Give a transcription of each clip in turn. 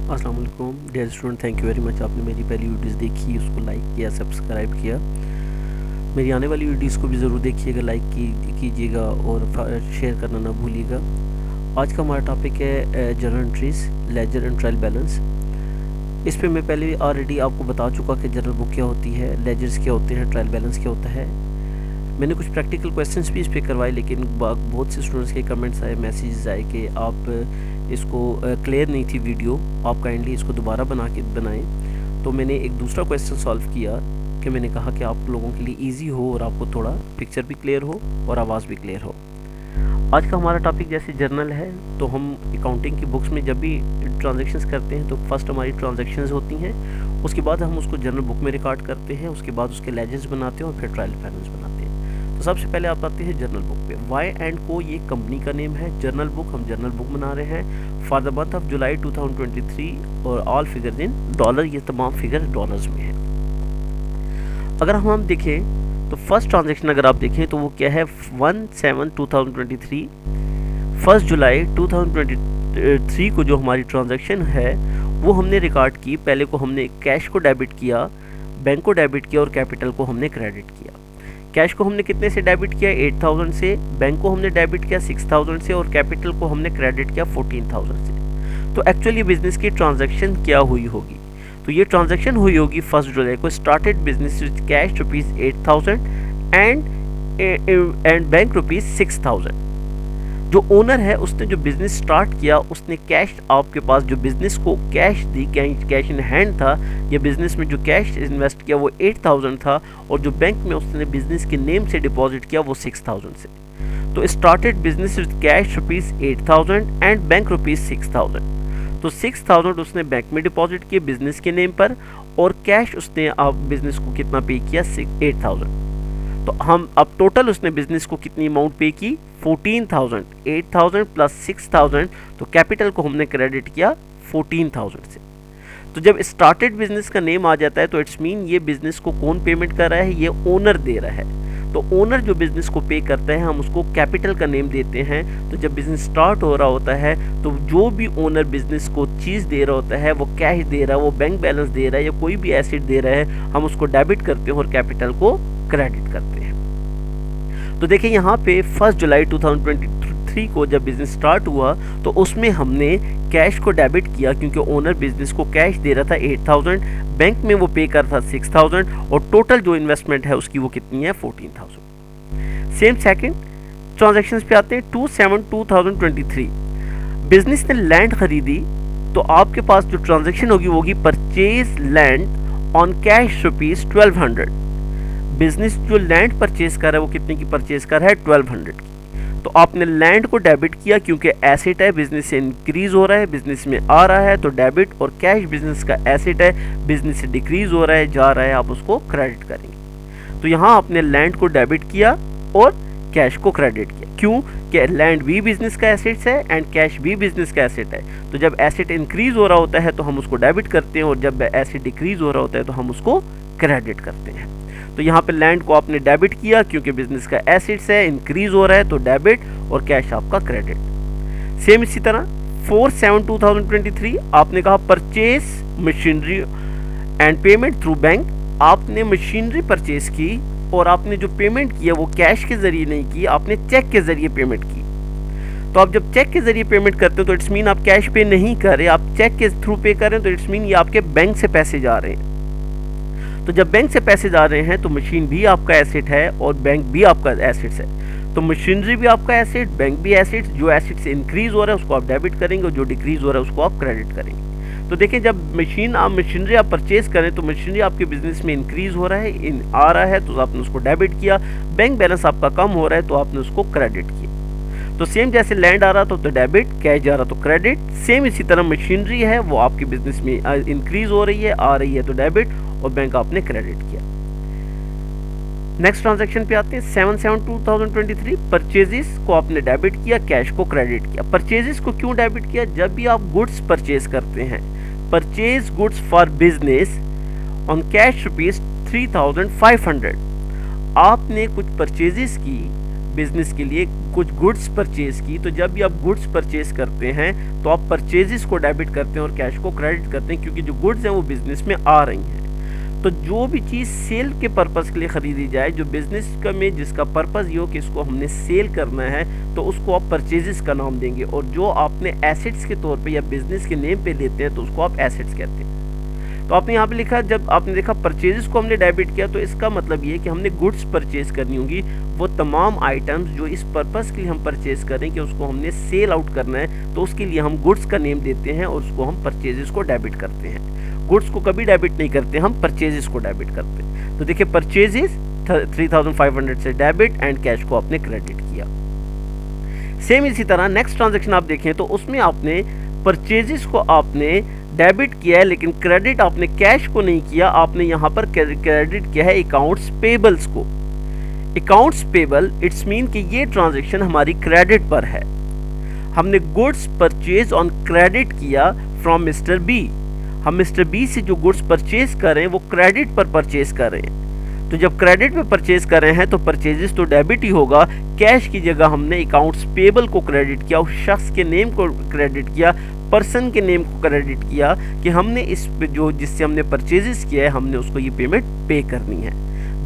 अस्सलाम वालेकुम dear student, thank you very much. आपने मेरी पहली वीडियोस देखी, उसको लाइक किया, सब्सक्राइब किया। मेरी आने वाली वीडियोस को भी ज़रूर देखिएगा, लाइक कीजिएगा और शेयर करना ना भूलिएगा। आज का हमारा टॉपिक है journal entries, ledger and trial balance. इस पे मैं पहले ऑलरेडी आपको बता चुका कि जर्नल बुक क्या होती है, लेजर्स क्या होते हैं, ट्रायल बैलेंस क्या होता है। मैंने कुछ प्रैक्टिकल क्वेश्चंस भी इस पर करवाए, लेकिन बहुत से स्टूडेंट्स के कमेंट्स आए, मैसेजेस आए कि आप इसको क्लियर नहीं थी वीडियो, आप काइंडली इसको दोबारा बनाएं। तो मैंने एक दूसरा क्वेश्चन सॉल्व किया कि मैंने कहा कि आप लोगों के लिए इजी हो और आपको थोड़ा पिक्चर भी क्लियर हो और आवाज़ भी क्लियर हो। आज का हमारा टॉपिक जैसे जर्नल है, तो हम अकाउंटिंग की बुक्स में जब भी ट्रांजैक्शंस करते हैं तो फर्स्ट हमारी ट्रांजैक्शंस होती हैं, उसके बाद हम उसको जर्नल बुक में रिकॉर्ड करते हैं, उसके बाद उसके लेजर्स बनाते हैं और फिर ट्रायल बैलेंस बनाते हैं। तो सबसे पहले आप आते हैं जर्नल बुक पे। वाई एंड को ये कंपनी का नेम है, जर्नल बुक, हम जर्नल बुक बना रहे हैं for the month of July 2023 और ऑल फिगर्स इन डॉलर, ये तमाम फिगर डॉलर्स में है। अगर हम देखें तो फर्स्ट ट्रांजैक्शन अगर आप देखें तो वो क्या है, 1/7/2023, 1 जुलाई 2023 को जो हमारी ट्रांजैक्शन है वो हमने रिकॉर्ड की। पहले को हमने कैश को डेबिट किया, बैंक को डेबिट किया और कैपिटल को हमने क्रेडिट किया। कैश को हमने कितने से डेबिट किया, 8000 से, बैंक को हमने डेबिट किया 6000 से और कैपिटल को हमने क्रेडिट किया 14000 से। तो एक्चुअली बिजनेस की ट्रांजैक्शन क्या हुई होगी, तो ये ट्रांजैक्शन हुई होगी 1 जुलाई को, started business with cash ₹8000 and bank ₹6000। जो ओनर है उसने जो बिजनेस स्टार्ट किया, उसने कैश आपके पास जो बिजनेस को cash the, cash in hand था, या बिजनेस में जो कैश इन्वेस्ट किया वो 8000 था और जो बैंक में उसने बिजनेस के नेम से डिपॉजिट किया वो 6000 से। तो started business with cash ₹8000 and bank ₹6000। तो 6000 उसने बैंक में डिपॉजिट किए बिजनेस के नेम पर और कैश उसने आप बिजनेस को कितना पे किया, 8000। तो हम अब टोटल उसने बिजनेस को कितनी अमाउंट पे की, 14000, 8000 प्लस 6000। तो कैपिटल को हमने क्रेडिट किया 14000 से। तो जब स्टार्टेड बिजनेस का नेम आ जाता है तो इट्स मीन ये बिजनेस को कौन पेमेंट कर रहा है, ये ओनर दे रहा है। तो ओनर जो बिजनेस को पे करता है हम उसको कैपिटल का नेम देते हैं। तो जब बिजनेस स्टार्ट हो रहा होता है तो जो भी ओनर बिजनेस को चीज़ दे रहा होता है, वो कैश दे रहा है, वो बैंक बैलेंस दे रहा है या कोई भी एसेट दे रहा है, हम उसको डेबिट करते हैं और कैपिटल को क्रेडिट करते हैं। तो देखिए यहाँ पे 1 जुलाई 2023 को जब बिजनेस स्टार्ट हुआ तो उसमें हमने कैश को डेबिट किया क्योंकि ओनर बिजनेस को कैश दे रहा था 8000, बैंक में वो पे कर था 6000 और टोटल जो इन्वेस्टमेंट है उसकी वो कितनी है, 14000। सेम सेकंड ट्रांजैक्शंस पे आते हैं। 2/7/2023 बिजनेस ने लैंड खरीदी, तो आपके पास जो ट्रांजैक्शन होगी वो होगी purchase land on cash ₹1200। Business जो लैंड परचेज कर रहा है वो कितने की परचेज कर रहा है, 1200 की। तो आपने लैंड को डेबिट किया क्योंकि एसेट है, बिजनेस से इंक्रीज हो रहा है, बिजनेस में आ रहा है तो डेबिट, और कैश बिजनेस का एसेट है, बिजनेस से डिक्रीज हो रहा है, जा रहा है, आप उसको क्रेडिट करेंगे। तो यहाँ आपने लैंड को डेबिट किया और कैश को क्रेडिट किया। क्यों कि लैंड भी बिजनेस का एसेट्स है एंड कैश भी बिजनेस का एसेट है। तो जब एसेट इंक्रीज हो रहा होता है तो हम उसको डेबिट करते हैं और जब एसेट डिक्रीज हो रहा होता है तो हम उसको क्रेडिट करते हैं। तो यहाँ पे लैंड को आपने डेबिट किया क्योंकि बिजनेस का एसेट्स है, इंक्रीज हो रहा है तो डेबिट और कैश आपका क्रेडिट। सेम इसी तरह 4/7/2023 आपने कहा purchase machinery and payment through bank. आपने मशीनरी परचेज की और आपने जो पेमेंट किया वो कैश के जरिए नहीं की, आपने चेक के जरिए पेमेंट की। तो आप जब चेक के जरिए पेमेंट करते हो तो इट्स मीन आप कैश पे नहीं कर रहे, आप चेक के थ्रू पे कर रहे हैं, तो इट्स मीन ये आपके बैंक से पैसे जा रहे हैं। तो जब बैंक से पैसे जा रहे हैं तो मशीन भी आपका एसेट है और बैंक भी आपका एसेट है। तो मशीनरी भी आपका एसेट, बैंक भी एसेट। जो एसेट से इंक्रीज हो रहा है उसको आप डेबिट करेंगे और जो डिक्रीज हो रहा है उसको आप क्रेडिट करेंगे। तो देखिए जब मशीनरी आप परचेज करें तो मशीनरी आपके बिजनेस में इंक्रीज हो रहा है, आ रहा है तो आपने उसको डेबिट किया। बैंक बैलेंस आपका कम हो रहा है तो आपने उसको क्रेडिट किया। तो सेम जैसे लैंड आ रहा था तो डेबिट, कैश जा रहा तो क्रेडिट। सेम इसी तरह मशीनरी है वो आपके बिजनेस में इंक्रीज हो रही है, आ रही है तो डेबिट और बैंक आपने क्रेडिट किया। नेक्स्ट ट्रांजैक्शन पे आते हैं 7/7/2023 परचेजेस को आपने डेबिट किया, कैश को क्रेडिट किया। परचेजेस को क्यों डेबिट किया, जब भी आप गुड्स परचेज करते हैं, purchase goods for business on cash ₹3500, आपने कुछ परचेजेस की बिजनेस के लिए कुछ गुड्स परचेज की, तो जब भी आप गुड्स परचेज करते हैं तो आप परचेजेस को डेबिट करते हैं और कैश को क्रेडिट करते हैं, क्योंकि जो गुड्स हैं वो बिजनेस में आ रही हैं। तो जो भी चीज़ सेल के पर्पज़ के लिए ख़रीदी जाए, जो बिज़नेस का में जिसका पर्पज़ ये हो कि इसको हमने सेल करना है, तो उसको आप परचेजेस का नाम देंगे, और जो आपने एसेट्स के तौर पे या बिज़नेस के नेम पे लेते हैं तो उसको आप एसेट्स कहते हैं। तो आपने यहाँ पे लिखा, जब आपने देखा परचेजेस को हमने डेबिट किया, तो इसका मतलब ये है कि हमने गुड्स परचेज करनी होगी, वो तमाम आइटम्स जो इस पर्पज़ के लिए हम परचेज करें कि उसको हमने सेल आउट करना है, तो उसके लिए हम गुड्स का नेम देते हैं और उसको हम परचेजेस को डेबिट करते हैं। गुड्स को कभी डेबिट नहीं करते, हम परचेजेस को डेबिट करते हैं। तो देखिए परचेजेस 3500 से डेबिट एंड कैश को आपने क्रेडिट किया। सेम इसी तरह नेक्स्ट ट्रांजैक्शन आप देखें तो उसमें आपने परचेजेस को आपने डेबिट किया है, लेकिन क्रेडिट आपने कैश को नहीं किया, आपने यहाँ पर क्रेडिट किया है अकाउंट्स पेबल्स को। अकाउंट्स पेबल इट्स मीन कि ये ट्रांजैक्शन हमारी क्रेडिट पर है। हमने गुड्स परचेज ऑन क्रेडिट किया फ्रॉम मिस्टर बी। हम मिस्टर बी से जो गुड्स परचेज कर रहे हैं वो क्रेडिट पर परचेज कर रहे हैं। तो जब क्रेडिट पे परचेज कर रहे हैं तो परचेजेस तो डेबिट ही होगा। कैश की जगह हमने अकाउंट्स पेबल को क्रेडिट किया, उस शख्स के नेम को क्रेडिट किया, पर्सन के नेम को क्रेडिट किया कि हमने इस जो जिससे हमने परचेजेस किया है हमने उसको ये पेमेंट पे करनी है।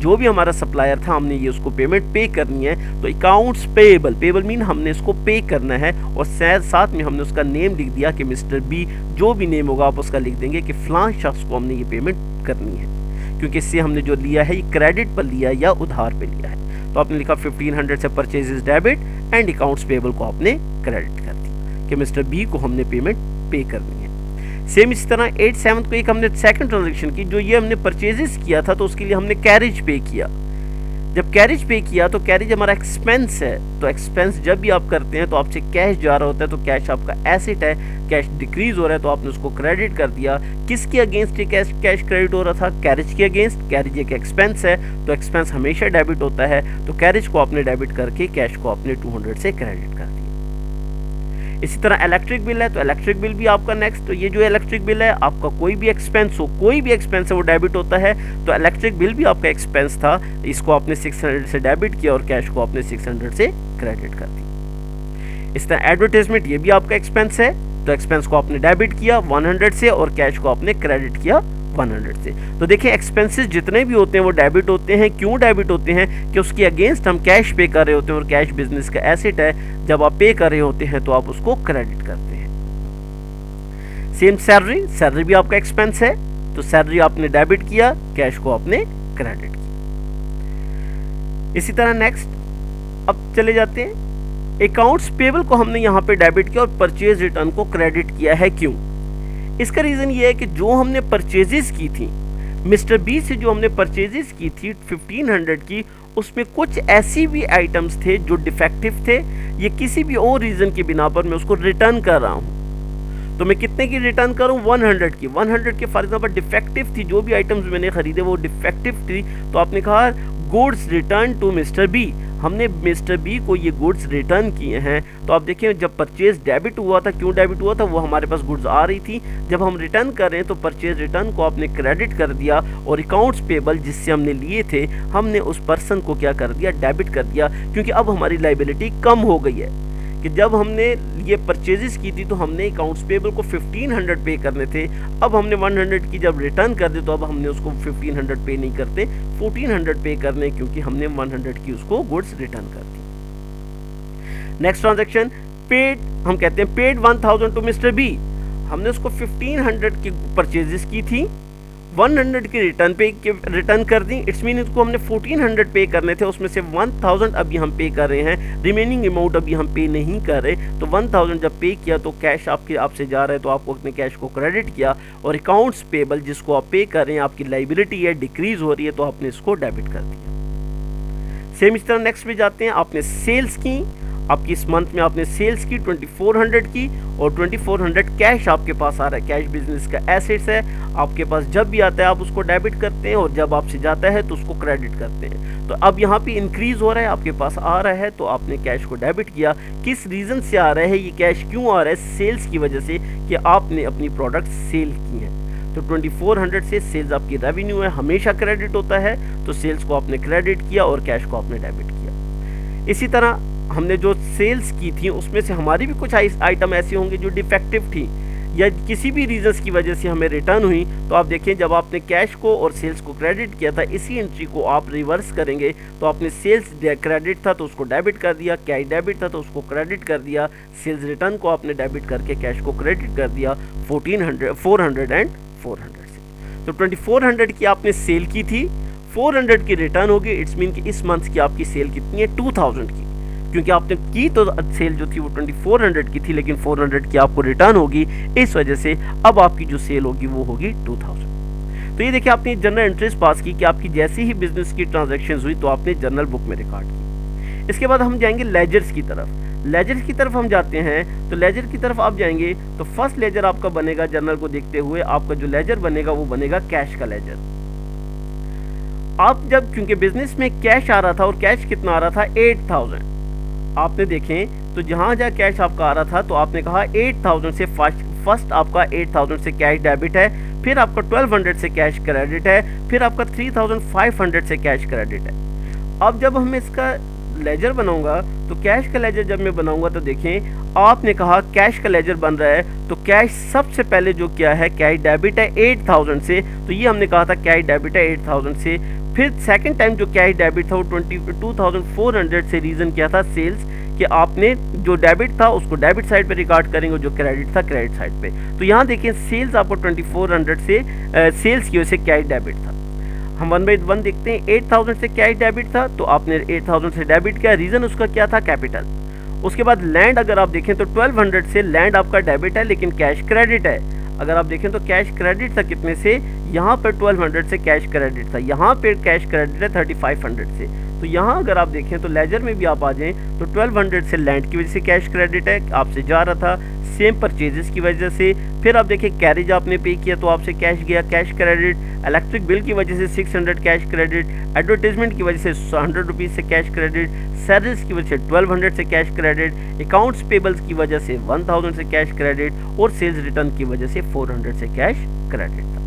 जो भी हमारा सप्लायर था हमने ये उसको पेमेंट पे करनी है। तो अकाउंट्स पेबल, पेबल मीन हमने इसको पे करना है, और साथ में हमने उसका नेम लिख दिया कि मिस्टर बी, जो भी नेम होगा आप उसका लिख देंगे कि फलां शख्स को हमने ये पेमेंट करनी है, क्योंकि इससे हमने जो लिया है ये क्रेडिट पर लिया या उधार पे लिया है। तो आपने लिखा 1500 से purchases debit and accounts payable को आपने क्रेडिट कर दी कि मिस्टर बी को हमने पेमेंट पे करनी है। सेम इसी तरह 8/7 को एक हमने सेकंड ट्रांजैक्शन की, जो ये हमने परचेजेस किया था तो उसके लिए हमने कैरेज पे किया। जब कैरेज पे किया तो कैरेज हमारा एक्सपेंस है, तो एक्सपेंस जब भी आप करते हैं तो आपसे कैश जा रहा होता है, तो कैश आपका एसेट है, कैश डिक्रीज हो रहा है तो आपने उसको क्रेडिट कर दिया। किसके अगेंस्ट ये कैश क्रेडिट हो रहा था? कैरेज के अगेंस्ट। कैरेज एक एक्सपेंस है तो एक्सपेंस हमेशा डेबिट होता है, तो कैरेज को आपने डेबिट करके कैश को आपने 200 से क्रेडिट कर दिया। इसी तरह इलेक्ट्रिक बिल है, तो इलेक्ट्रिक बिल भी आपका नेक्स्ट, तो ये जो इलेक्ट्रिक बिल है आपका कोई भी एक्सपेंस हो, कोई भी एक्सपेंस है वो डेबिट होता है, तो इलेक्ट्रिक बिल भी आपका एक्सपेंस था, इसको आपने 600 से डेबिट किया और कैश को आपने 600 से क्रेडिट कर दी। इस तरह एडवर्टाइजमेंट, ये भी आपका एक्सपेंस है, तो एक्सपेंस को आपने डेबिट किया 100 से और कैश को आपने क्रेडिट किया 100 से। तो देखिए एक्सपेंसेस जितने भी होते हैं वो डेबिट होते हैं। क्यों डेबिट होते हैं? कि उसके अगेंस्ट हम कैश पे कर रहे होते हैं, और कैश बिजनेस का एसेट है, जब आप पे कर रहे होते हैं तो आप उसको क्रेडिट करते हैं। सेम सैलरी, सैलरी भी आपका एक्सपेंस है, तो सैलरी आपने डेबिट किया, कैश को आपने क्रेडिट किया। इसी तरह नेक्स्ट अब चले जाते हैं, अकाउंट्स पेबल को हमने यहाँ पे डेबिट किया और परचेज रिटर्न को क्रेडिट किया है। क्यों? इसका रीज़न ये है कि जो हमने परचेजेस की थी मिस्टर बी से, जो हमने परचेजेस की थी 1500 की, उसमें कुछ ऐसी भी आइटम्स थे जो डिफेक्टिव थे, ये किसी भी और रीज़न की बिना पर मैं उसको रिटर्न कर रहा हूँ। तो मैं कितने की रिटर्न करूँ? 100 की। 100 के फॉर एग्जाम्पल डिफेक्टिव थी, जो भी आइटम्स मैंने खरीदे वो डिफेक्टिव थी, तो आपने कहा goods return to mister B, हमने मिस्टर बी को ये गुड्स रिटर्न किए हैं। तो आप देखिए जब परचेज डेबिट हुआ था, क्यों डेबिट हुआ था? वो हमारे पास गुड्स आ रही थी, जब हम रिटर्न कर रहे हैं तो परचेज रिटर्न को आपने क्रेडिट कर दिया, और अकाउंट्स पेबल जिससे हमने लिए थे हमने उस पर्सन को क्या कर दिया? डेबिट कर दिया, क्योंकि अब हमारी लायबिलिटी कम हो गई है। कि जब हमने ये परचेजेस की थी तो हमने अकाउंट्स पेबल को 1500 पे करने थे, अब हमने 100 की जब रिटर्न कर दे तो अब हमने उसको 1500 पे नहीं करते, 1400 पे करने, क्योंकि हमने 100 की उसको गुड्स रिटर्न कर दी। नेक्स्ट ट्रांजैक्शन पेड, हम कहते हैं पेड 1000 टू मिस्टर बी, हमने उसको 1500 की परचेजेस की थी, 100 की रिटर्न कर दी। इट्स मीन इसको हमने 1400 पे करने थे, उसमें से 1000 अभी हम पे कर रहे हैं, रिमेनिंग अमाउंट अभी हम पे नहीं कर रहे। तो 1000 जब पे किया तो कैश आपसे जा रहा है, तो आपको अपने कैश को क्रेडिट किया, और अकाउंट्स पेबल जिसको आप पे कर रहे हैं आपकी लायबिलिटी है, डिक्रीज हो रही है, तो आपने इसको डेबिट कर दिया। सेम इस तरह नेक्स्ट पे जाते हैं, आपने सेल्स की, आपकी इस मंथ में आपने सेल्स की 2400 की, और 2400 कैश आपके पास आ रहा है, कैश बिजनेस का एसेट्स है, आपके पास जब भी आता है आप उसको डेबिट करते हैं, और जब आपसे जाता है तो उसको क्रेडिट करते हैं। तो अब यहाँ पे इंक्रीज हो रहा है, आपके पास आ रहा है, तो आपने कैश को डेबिट किया। किस रीज़न से आ रहा है ये कैश? क्यों आ रहा है? सेल्स की वजह से, कि आपने अपनी प्रोडक्ट सेल की है। तो 2400 से सेल्स आपकी रेवेन्यू है, हमेशा क्रेडिट होता है, तो सेल्स को आपने क्रेडिट किया और कैश को आपने डेबिट किया। इसी तरह हमने जो सेल्स की थी उसमें से हमारी भी कुछ आइटम ऐसे होंगे जो डिफेक्टिव थी या किसी भी रीजंस की वजह से हमें रिटर्न हुई। तो आप देखें जब आपने कैश को और सेल्स को क्रेडिट किया था, इसी एंट्री को आप रिवर्स करेंगे तो आपने सेल्स क्रेडिट था तो उसको डेबिट कर दिया, कैश डेबिट था तो उसको क्रेडिट कर दिया, सेल्स रिटर्न को आपने डेबिट करके कैश को क्रेडिट कर दिया 400 एंड 400 से। तो 2400 की आपने सेल की थी, 400 की रिटर्न होगी। इट्स मीन कि इस मंथ की आपकी सेल कितनी है 2000 की, क्योंकि आपने की तो सेल जो थी वो 2400 की थी लेकिन 400 की आपको रिटर्न होगी, इस वजह से अब आपकी जो सेल होगी वो होगी 2000। तो ये देखिए आपने जर्नल एंट्रीज पास की कि आपकी जैसी ही बिजनेस की ट्रांजैक्शंस हुई तो आपने जर्नल बुक में रिकॉर्ड की। इसके बाद हम जाएंगे लेजर्स की तरफ। लेजर्स की तरफ हम जाते हैं तो लेजर की तरफ आप जाएंगे तो फर्स्ट लेजर आपका बनेगा, जर्नल को देखते हुए आपका जो लेजर बनेगा वो बनेगा कैश का लेजर। आप जब क्योंकि बिजनेस में कैश आ रहा था और कैश कितना आ रहा था 8000, आपने देखें तो जहां जहां कैश आपका आ रहा था तो आपने कहा 8000 से फर्स्ट आपका 8000 से कैश डेबिट है, फिर आपका 1200 से कैश क्रेडिट है, फिर आपका 3500 से कैश क्रेडिट है। अब जब हम इसका लेजर बनाऊंगा तो कैश का लेजर जब मैं बनाऊंगा तो देखें आपने कहा कैश का लेजर बन रहा है तो कैश सबसे पहले जो क्या है कैश डेबिट है 8000 से, तो ये हमने कहा था कैश डेबिट है 8000 से। फिर सेकंड टाइम जो कैश डेबिट था वो 2400 से, रीज़न क्या था सेल्स, कि आपने जो डेबिट था उसको डेबिट साइड पे रिकॉर्ड करेंगे और जो क्रेडिट था क्रेडिट साइड पे। तो यहाँ देखिए सेल्स आपको 2400 से सेल्स की वजह से कैश डेबिट था। हम 1 बाय 1 देखते हैं। 8000 से कैश डेबिट था तो आपने 8000 से डेबिट किया, रीज़न उसका क्या था कैपिटल। उसके बाद लैंड अगर आप देखें तो 1200 से लैंड आपका डेबिट है लेकिन कैश क्रेडिट है। अगर आप देखें तो कैश क्रेडिट था कितने से, यहाँ पर 1200 से कैश क्रेडिट था, यहाँ पे कैश क्रेडिट है 3500 से। तो यहाँ अगर आप देखें तो लेजर में भी आप आ जाएं तो 1200 से लैंड की वजह से कैश क्रेडिट है, आपसे जा रहा था, सेम परचेजेस की वजह से। फिर आप देखिए कैरेज आपने पे किया तो आपसे कैश गया, कैश क्रेडिट। इलेक्ट्रिक बिल की वजह से 600 कैश क्रेडिट, एडवर्टीजमेंट की वजह से 100 रुपीज़ से कैश क्रेडिट, सैलरीज की वजह से 1200 से कैश क्रेडिट, अकाउंट्स पेबल्स की वजह से 1000 से कैश क्रेडिट और सेल्स रिटर्न की वजह से 400 से कैश क्रेडिट था।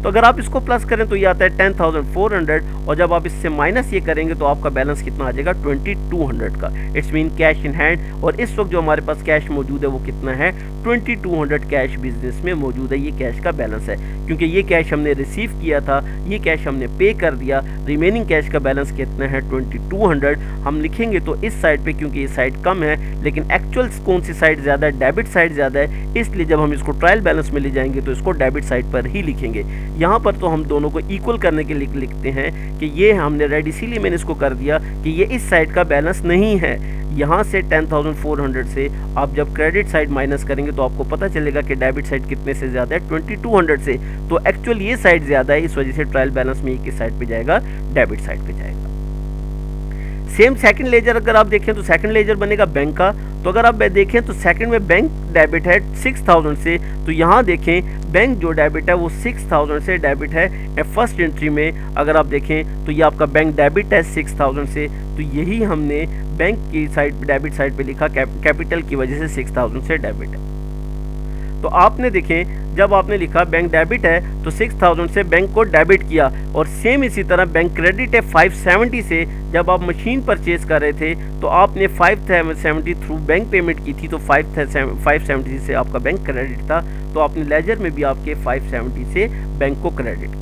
तो अगर आप इसको प्लस करें तो ये आता है 10,400 और जब आप इससे माइनस ये करेंगे तो आपका बैलेंस कितना आ जाएगा 2200 का। It's mean cash in hand. और इस वक्त जो हमारे पास कैश मौजूद है वो कितना है 2200 कैश बिजनेस में मौजूद है। ये कैश का बैलेंस है क्योंकि ये कैश हमने रिसीव किया था, ये कैश हमने पे कर दिया। रिमेनिंग कैश का बैलेंस कितना है 2200। हम लिखेंगे तो इस साइड पे क्योंकि ये साइड कम है लेकिन एक्चुअल कौन सी साइड ज़्यादा है, डेबिट साइड ज़्यादा है, इसलिए जब हम इसको ट्रायल बैलेंस में ले जाएंगे तो इसको डेबिट साइड पर ही लिखेंगे। यहाँ पर तो हम दोनों को इक्वल करने के लिए लिखते हैं कि ये हमने रेड, इसीलिए मैंने इसको कर दिया कि ये इस साइड का बैलेंस नहीं है। यहाँ से 10,400 से आप जब क्रेडिट साइड माइनस करेंगे तो आपको पता चलेगा कि डेबिट साइड कितने से ज़्यादा है 2200 से। तो एक्चुअल ये साइड ज़्यादा है, इस वजह से ट्रायल बैलेंस में ये किस साइड पे जाएगा, डेबिट साइड पे जाएगा। सेम सेकंड लेजर अगर आप देखें तो सेकंड लेजर बनेगा बैंक का। तो अगर आप देखें तो सेकंड में बैंक डेबिट है 6000 से, तो यहाँ देखें बैंक जो डेबिट है वो 6000 से डेबिट है। फर्स्ट एंट्री में अगर आप देखें तो ये आपका बैंक डेबिट है 6000 से, तो यही हमने बैंक की साइड डेबिट साइड पे लिखा, कैपिटल की वजह से 6000 से डेबिट है। तो आपने देखें जब आपने लिखा बैंक डेबिट है तो 6000 से बैंक को डेबिट किया, और सेम इसी तरह बैंक क्रेडिट है 570 से। जब आप मशीन परचेज कर रहे थे तो आपने 570 थ्रू बैंक पेमेंट की थी, तो 570 से आपका बैंक क्रेडिट था, तो आपने लेजर में भी आपके 570 से बैंक को क्रेडिट किया।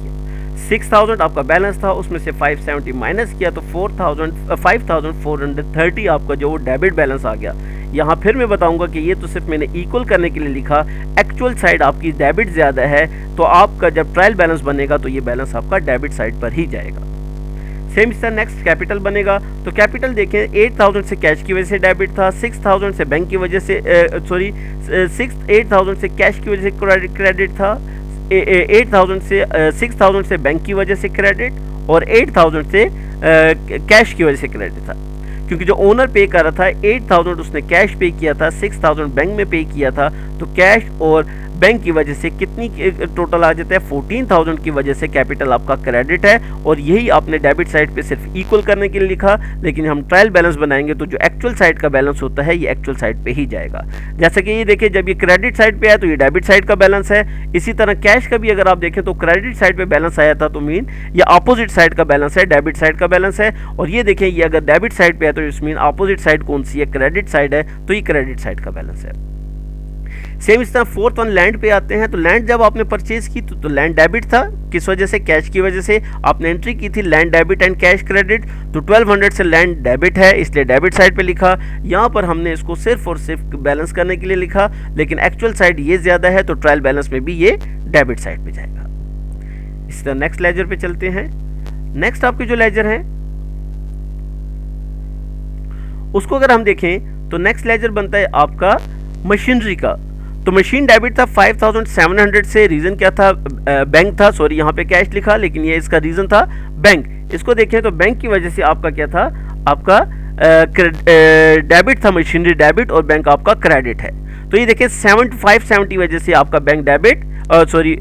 6000 आपका बैलेंस था, उसमें से 570 माइनस किया तो 5430 आपका जो डेबिट बैलेंस आ गया। यहाँ फिर मैं बताऊंगा कि ये तो सिर्फ मैंने इक्वल करने के लिए लिखा, एक्चुअल साइड आपकी डेबिट ज़्यादा है, तो आपका जब ट्रायल बैलेंस बनेगा तो ये बैलेंस आपका डेबिट साइड पर ही जाएगा। सेम इस तरह नेक्स्ट कैपिटल बनेगा। तो कैपिटल देखें 8000 से कैश की वजह से डेबिट था, 6000 से बैंक की वजह से 8000 से कैश की वजह से क्रेडिट था, 8000 से 6000 से बैंक की वजह से क्रेडिट, और 8000 से कैश की वजह से क्रेडिट था। क्योंकि जो ओनर पे कर रहा था 8000 उसने कैश पे किया था, 6000 बैंक में पे किया था, तो कैश और बैंक की वजह से कितनी टोटल आ जाता है, 14,000 की वजह से कैपिटल आपका क्रेडिट है। और यही आपने डेबिट साइड पे सिर्फ इक्वल करने के लिए लिखा, लेकिन हम ट्रायल बैलेंस बनाएंगे तो जो एक्चुअल साइड का बैलेंस होता है ये एक्चुअल साइड पे ही जाएगा। जैसे कि ये देखिए, जब ये क्रेडिट साइड पे है तो ये डेबिट साइड का बैलेंस है। इसी तरह कैश का भी अगर आप देखें तो क्रेडिट साइड पे बैलेंस आया था, तो मीन ये अपोजिट साइड का बैलेंस है, डेबिट साइड का बैलेंस है। और ये देखें, ये अगर डेबिट साइड पे है तो इस मीन अपोजिट साइड कौन सी है, क्रेडिट साइड है, तो ये क्रेडिट साइड का बैलेंस है। सेम इस तरह फोर्थ वन लैंड पे आते हैं। तो लैंड जब आपने परचेज की तो लैंड डेबिट था, किस वजह से, कैश की वजह से आपने एंट्री की थी land debit and cash credit. तो 1200 से लैंड डेबिट है, इसलिए डेबिट साइड पे लिखा। यहाँ पर हमने इसको सिर्फ और सिर्फ बैलेंस करने के लिए लिखा, लेकिन एक्चुअल साइड ये ज्यादा है तो ट्रायल बैलेंस में भी ये डेबिट साइड पे जाएगा। इस तरह नेक्स्ट लेजर पे चलते हैं। नेक्स्ट आपके जो लेजर है उसको अगर हम देखें तो नेक्स्ट लेजर बनता है आपका मशीनरी का। तो मशीन डेबिट था 5700 से, रीजन क्या था, बैंक था, सॉरी यहाँ पे कैश लिखा लेकिन ये इसका रीजन था बैंक। इसको देखें तो बैंक की वजह से आपका क्या था, आपका डेबिट था, मशीनरी डेबिट, और बैंक आपका क्रेडिट है। तो ये देखें 570 वजह से आपका bank debit, sorry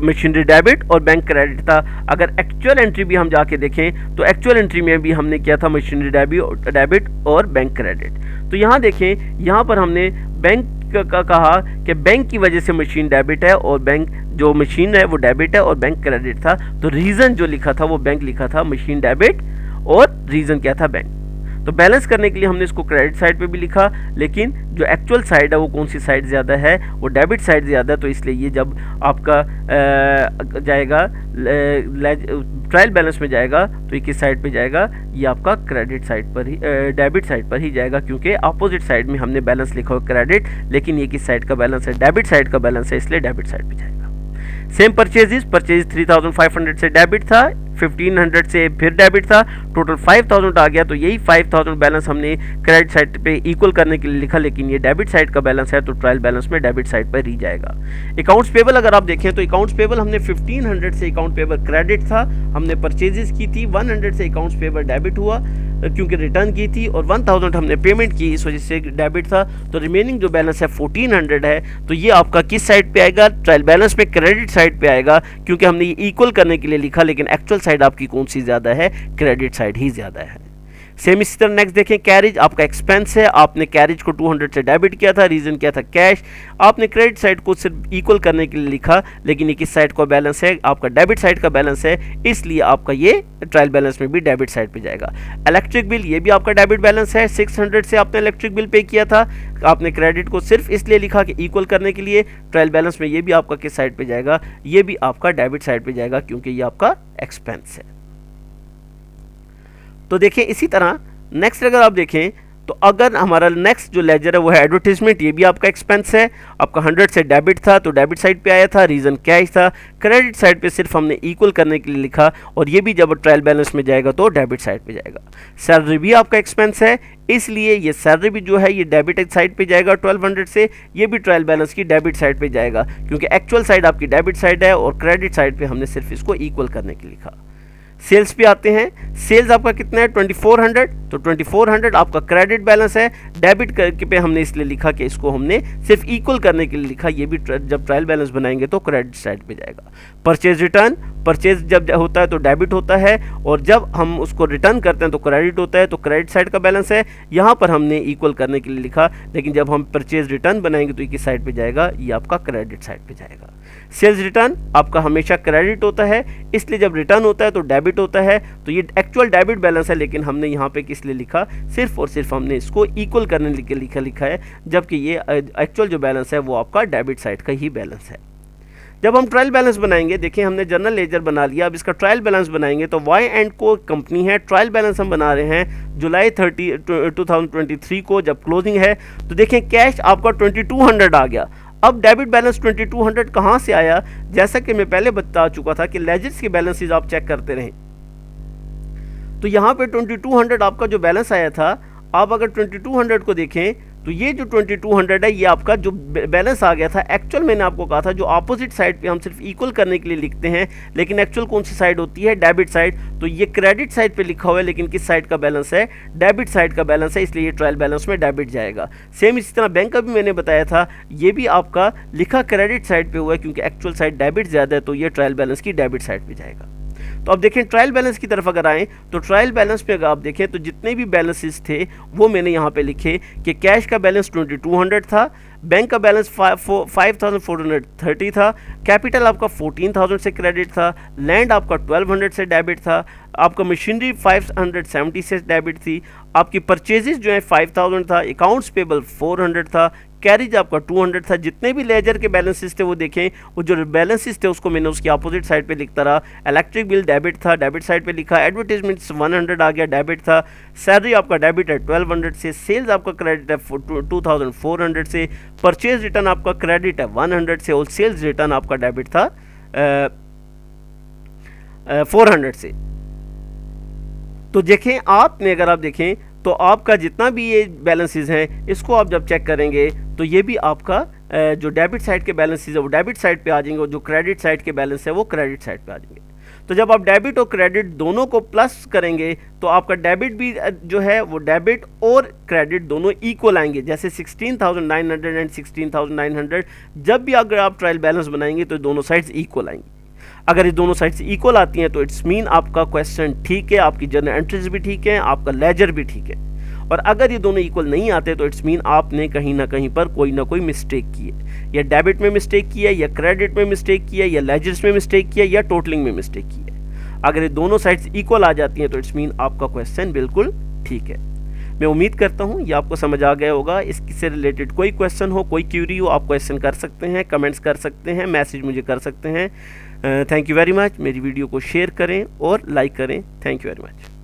machinery debit और बैंक क्रेडिट था। अगर एक्चुअल एंट्री भी हम जाके देखें तो एक्चुअल एंट्री में भी हमने किया था मशीनरी डेबिट और बैंक क्रेडिट। तो यहाँ देखें, यहाँ पर हमने बैंक का कहा कि बैंक की वजह से मशीन डेबिट है और बैंक जो मशीन है वो डेबिट है और बैंक क्रेडिट था। तो रीज़न जो लिखा था वो बैंक लिखा था, मशीन डेबिट, और रीज़न क्या था, बैंक। तो बैलेंस करने के लिए हमने इसको क्रेडिट साइड पे भी लिखा, लेकिन जो एक्चुअल साइड है वो कौन सी साइड ज़्यादा है, वो डेबिट साइड ज़्यादा है। तो इसलिए ये जब आपका जाएगा ट्रायल बैलेंस में जाएगा तो ये किस साइड पे जाएगा, ये आपका क्रेडिट साइड पर ही, डेबिट साइड पर ही जाएगा, क्योंकि अपोजिट साइड में हमने बैलेंस लिखा हो क्रेडिट, लेकिन ये किस साइड का बैलेंस है, डेबिट साइड का बैलेंस है, इसलिए डेबिट साइड पे जाएगा। सेम परचेज 3500 से डेबिट था, 1500 से फिर डेबिट था, टोटल 5000 आ गया। तो यही 5000 बैलेंस हमने क्रेडिट साइड पे इक्वल करने के लिए लिखा, लेकिन ये डेबिट साइड का बैलेंस है तो ट्रायल बैलेंस में डेबिट साइड पर ही जाएगा। अकाउंट्स पेबल अगर आप देखें तो अकाउंट्स पेबल हमने 1500 से अकाउंट पेबल क्रेडिट था, हमने परचेजेस की थी, 100 से अकाउंट्स पेबल डेबिट हुआ क्योंकि रिटर्न की थी, और 1000 हमने पेमेंट की, इस वजह से डेबिट था। तो रिमेनिंग जो बैलेंस है 1400 है, तो ये आपका किस साइड पे आएगा, ट्रायल बैलेंस में क्रेडिट साइड पे आएगा, क्योंकि हमने ये इक्वल करने के लिए लिखा, लेकिन एक्चुअल साइड आपकी कौन सी ज़्यादा है, क्रेडिट साइड ही ज़्यादा है। सेम इसी तरह नेक्स्ट देखें, कैरेज आपका एक्सपेंस है, आपने कैरेज को 200 से डेबिट किया था, रीज़न क्या था, कैश। आपने क्रेडिट साइड को सिर्फ इक्वल करने के लिए लिखा, लेकिन ये किस साइड का बैलेंस है, आपका डेबिट साइड का बैलेंस है, इसलिए आपका ये ट्रायल बैलेंस में भी डेबिट साइड पे जाएगा। इलेक्ट्रिक बिल, ये भी आपका डेबिट बैलेंस है, 600 से आपने इलेक्ट्रिक बिल पे किया था, आपने क्रेडिट को सिर्फ इसलिए लिखा कि इक्वल करने के लिए, ट्रायल बैलेंस में ये भी आपका किस साइड पे जाएगा, ये भी आपका डेबिट साइड पे जाएगा, क्योंकि ये आपका एक्सपेंस है। तो देखिए इसी तरह नेक्स्ट अगर आप देखें तो अगर हमारा नेक्स्ट जो लेजर है वो है एडवर्टीजमेंट, ये भी आपका एक्सपेंस है, आपका 100 से डेबिट था तो डेबिट साइड पे आया था, रीज़न कैश था। क्रेडिट साइड पे सिर्फ हमने इक्वल करने के लिए लिखा, और ये भी जब ट्रायल बैलेंस में जाएगा तो डेबिट साइड पे जाएगा। सैलरी भी आपका एक्सपेंस है, इसलिए ये सैलरी भी जो है ये डेबिट साइड पे जाएगा 1200 से, ये भी ट्रायल बैलेंस की डेबिट साइड पे जाएगा, क्योंकि एक्चुअल साइड आपकी डेबिट साइड है और क्रेडिट साइड पे हमने सिर्फ इसको इक्वल करने के लिए लिखा। सेल्स पे आते हैं, सेल्स आपका कितना है 2400, तो 2400 आपका क्रेडिट बैलेंस है, डेबिट पे हमने इसलिए लिखा कि इसको हमने सिर्फ इक्वल करने के लिए लिखा, ये भी जब ट्रायल बैलेंस बनाएंगे तो क्रेडिट साइड पे जाएगा। परचेज रिटर्न, परचेज जब होता है तो डेबिट होता है, और जब हम उसको रिटर्न करते हैं तो क्रेडिट होता है, तो क्रेडिट साइड का बैलेंस है, यहाँ पर हमने इक्वल करने के लिए लिखा, लेकिन जब हम परचेज रिटर्न बनाएंगे तो ये किस साइड पे जाएगा, ये आपका क्रेडिट साइड पे जाएगा। सेल्स रिटर्न आपका हमेशा क्रेडिट होता है, इसलिए जब रिटर्न होता है तो डेबिट होता है, तो ये एक्चुअल डेबिट बैलेंस है, लेकिन हमने यहाँ पे किस लिए लिखा, सिर्फ और सिर्फ हमने इसको इक्वल करने के लिए लिखा है, जबकि ये एक्चुअल जो बैलेंस है वो आपका डेबिट साइड का ही बैलेंस है। जब हम ट्रायल बैलेंस बनाएंगे, देखिए हमने जनरल लेजर बना लिया, अब इसका ट्रायल बैलेंस बनाएंगे तो वाई एंड को कंपनी है, ट्रायल बैलेंस हम बना रहे हैं जुलाई 30, 2023 को जब क्लोजिंग है। तो देखें कैश आपका 2200 आ गया। अब डेबिट बैलेंस 2200 कहाँ से आया, जैसा कि मैं पहले बता चुका था कि लेजर्स के बैलेंसेस आप चेक करते रहें, तो यहाँ पे 2200 आपका जो बैलेंस आया था, आप अगर 2200 को देखें तो ये जो 2200 है ये आपका जो बैलेंस आ गया था। एक्चुअल मैंने आपको कहा था जो अपोजिट साइड पे हम सिर्फ इक्वल करने के लिए लिखते हैं, लेकिन एक्चुअल कौन सी साइड होती है, डेबिट साइड। तो ये क्रेडिट साइड पे लिखा हुआ है, लेकिन किस साइड का बैलेंस है, डेबिट साइड का बैलेंस है, इसलिए ये ट्रायल बैलेंस में डेबिट जाएगा। सेम इसी तरह बैंक का भी मैंने बताया था, ये भी आपका लिखा क्रेडिट साइड पे हुआ है, क्योंकि एक्चुअल साइड डेबिट ज़्यादा है, तो ये ट्रायल बैलेंस की डेबिट साइड पे जाएगा। तो अब देखें ट्रायल बैलेंस की तरफ अगर आएँ तो ट्रायल बैलेंस पे अगर आप देखें तो जितने भी बैलेंसेस थे वो मैंने यहाँ पे लिखे कि कैश का बैलेंस 2200 था, बैंक का बैलेंस 5430 था, कैपिटल आपका 14000 से क्रेडिट था, लैंड आपका 1200 से डेबिट था, आपका मशीनरी 570 से डेबिट थी, आपकी परचेजेस जो है 5000 था, अकाउंट्स पेबल 400 था, कैरिज आपका 200 था। जितने भी लेजर के बैलेंसेस थे वो देखें, वो जो बैलेंसेस थे उसको मैंने उसकी अपोजिट साइड पे लिखता रहा। इलेक्ट्रिक बिल डेबिट था, डेबिट साइड पे लिखा। एडवर्टीजमेंट्स 100 आ गया, डेबिट था। सैलरी आपका डेबिट है 1200 से, सेल्स आपका क्रेडिट है 2400 से, परचेज रिटर्न आपका क्रेडिट है 100 से, और सेल्स रिटर्न आपका डेबिट था 400 से। तो देखें आपने, अगर आप देखें तो आपका जितना भी ये बैलेंसेस हैं इसको आप जब चेक करेंगे तो ये भी आपका जो डेबिट साइड के बैलेंसेस है वो डेबिट साइड पे आ जाएंगे, और जो क्रेडिट साइड के बैलेंस है वो क्रेडिट साइड पे आ जाएंगे। तो जब आप डेबिट और क्रेडिट दोनों को प्लस करेंगे तो आपका डेबिट भी जो है वो डेबिट और क्रेडिट दोनों इक्वल आएंगे। जैसे 16,900 एंड 16,900, जब भी अगर आप ट्रायल बैलेंस बनाएंगे तो दोनों साइड्स इक्वल आएंगी। अगर ये दोनों साइड्स इक्वल आती हैं तो इट्स मीन आपका क्वेश्चन ठीक है, आपकी जर्नल एंट्रीज भी ठीक है, आपका लेजर भी ठीक है। और अगर ये दोनों इक्वल नहीं आते तो इट्स मीन आपने कहीं ना कहीं पर कोई ना कोई मिस्टेक की है, या डेबिट में मिस्टेक की है, या क्रेडिट में मिस्टेक की है, या लेजर्स में मिस्टेक की है, या टोटलिंग में मिस्टेक की है। अगर ये दोनों साइड्स इक्वल आ जाती हैं तो इट्स मीन आपका क्वेश्चन बिल्कुल ठीक है। मैं उम्मीद करता हूँ ये आपको समझ आ गया होगा। इससे रिलेटेड कोई क्वेश्चन हो, कोई क्यूरी हो, आप क्वेश्चन कर सकते हैं, कमेंट्स कर सकते हैं, मैसेज मुझे कर सकते हैं। Thank you very much. मेरी वीडियो को शेयर करें और लाइक करें। Thank you very much.